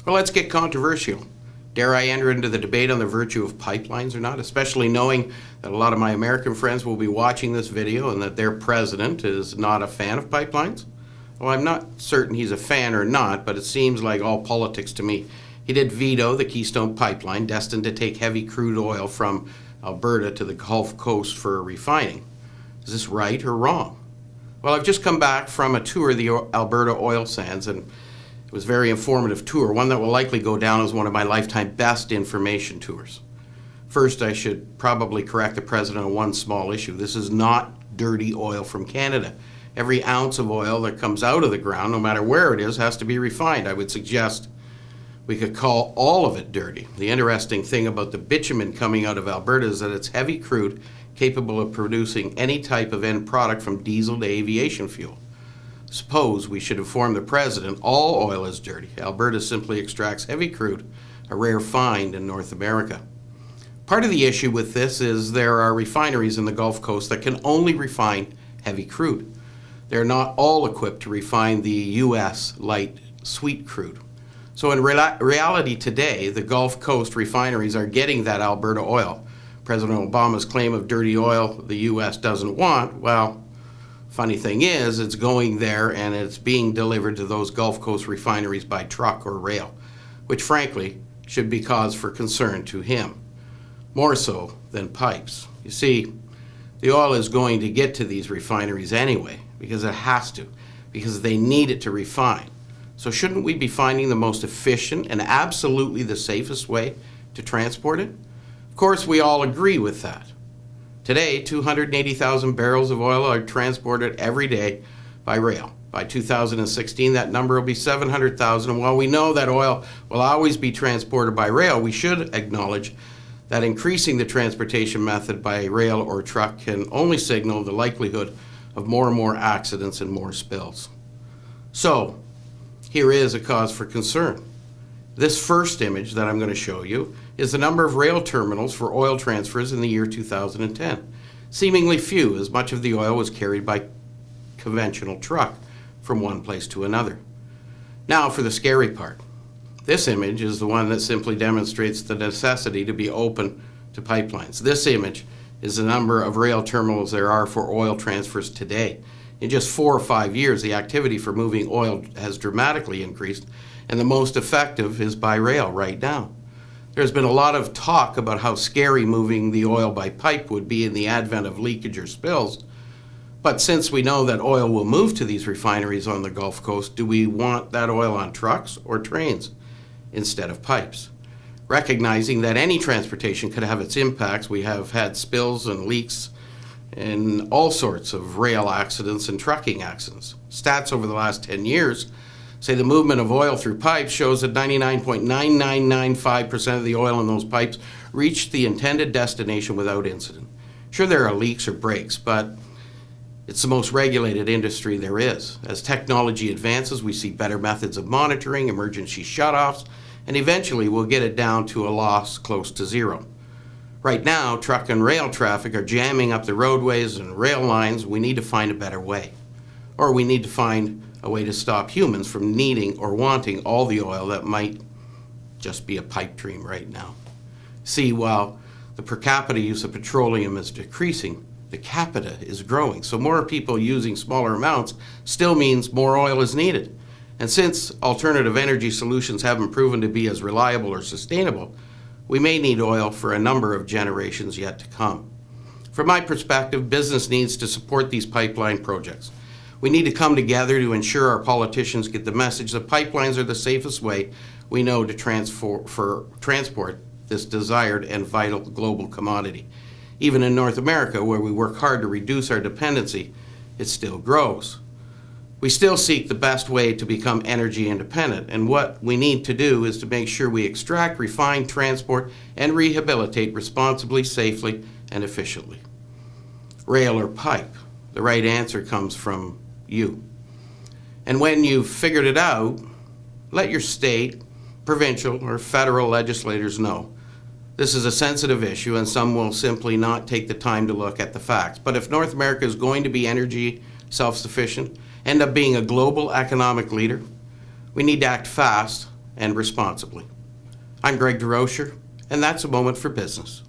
Well, let's get controversial. Dare I enter into the debate on the virtue of pipelines or not, especially knowing that a lot of my American friends will be watching this video and that their president is not a fan of pipelines? Well, I'm not certain he's a fan or not, but it seems like all politics to me. He did veto the Keystone Pipeline, destined to take heavy crude oil from Alberta to the Gulf Coast for refining. Is this right or wrong? Well, I've just come back from a tour of the Alberta oil sands, and it was a very informative tour, one that will likely go down as one of my lifetime best information tours. First, I should probably correct the president on one small issue. This is not dirty oil from Canada. Every ounce of oil that comes out of the ground, no matter where it is, has to be refined. I would suggest we could call all of it dirty. The interesting thing about the bitumen coming out of Alberta is that it's heavy crude capable of producing any type of end product from diesel to aviation fuel. Suppose we should inform the president all oil is dirty. Alberta simply extracts heavy crude, a rare find in North America. Part of the issue with this is there are refineries in the Gulf Coast that can only refine heavy crude. They're not all equipped to refine the U.S. light sweet crude. So in reality today, the Gulf Coast refineries are getting that Alberta oil. President Obama's claim of dirty oil the U.S. doesn't want, well, funny thing is, it's going there and it's being delivered to those Gulf Coast refineries by truck or rail, which frankly should be cause for concern to him, more so than pipes. You see, the oil is going to get to these refineries anyway, because it has to, because they need it to refine. So shouldn't we be finding the most efficient and absolutely the safest way to transport it? Of course, we all agree with that. Today, 280,000 barrels of oil are transported every day by rail. By 2016, that number will be 700,000. And while we know that oil will always be transported by rail, we should acknowledge that increasing the transportation method by rail or truck can only signal the likelihood of more and more accidents and more spills. So, here is a cause for concern. This first image that I'm going to show you is the number of rail terminals for oil transfers in the year 2010. Seemingly few, as much of the oil was carried by conventional truck from one place to another. Now for the scary part. This image is the one that simply demonstrates the necessity to be open to pipelines. This image is the number of rail terminals there are for oil transfers today. In just 4 or 5 years, the activity for moving oil has dramatically increased, and the most effective is by rail right now. There's been a lot of talk about how scary moving the oil by pipe would be in the advent of leakage or spills. But since we know that oil will move to these refineries on the Gulf Coast, do we want that oil on trucks or trains instead of pipes? Recognizing that any transportation could have its impacts, we have had spills and leaks in all sorts of rail accidents and trucking accidents. Stats over the last 10 years say the movement of oil through pipes shows that 99.9995% of the oil in those pipes reached the intended destination without incident. Sure, there are leaks or breaks, but it's the most regulated industry there is. As technology advances, we see better methods of monitoring, emergency shutoffs, and eventually we'll get it down to a loss close to zero. Right now, truck and rail traffic are jamming up the roadways and rail lines. We need to find a better way. Or we need to find a way to stop humans from needing or wanting all the oil that might just be a pipe dream right now. See, while the per capita use of petroleum is decreasing, the capita is growing. So more people using smaller amounts still means more oil is needed. And since alternative energy solutions haven't proven to be as reliable or sustainable, we may need oil for a number of generations yet to come. From my perspective, business needs to support these pipeline projects. We need to come together to ensure our politicians get the message that pipelines are the safest way we know to transport this desired and vital global commodity. Even in North America, where we work hard to reduce our dependency, it still grows. We still seek the best way to become energy independent, and what we need to do is to make sure we extract, refine, transport, and rehabilitate responsibly, safely, and efficiently. Rail or pipe? The right answer comes from you. And when you've figured it out, let your state, provincial, or federal legislators know. This is a sensitive issue, and some will simply not take the time to look at the facts. But if North America is going to be energy self-sufficient, end up being a global economic leader, we need to act fast and responsibly. I'm Greg Durocher, and that's a moment for business.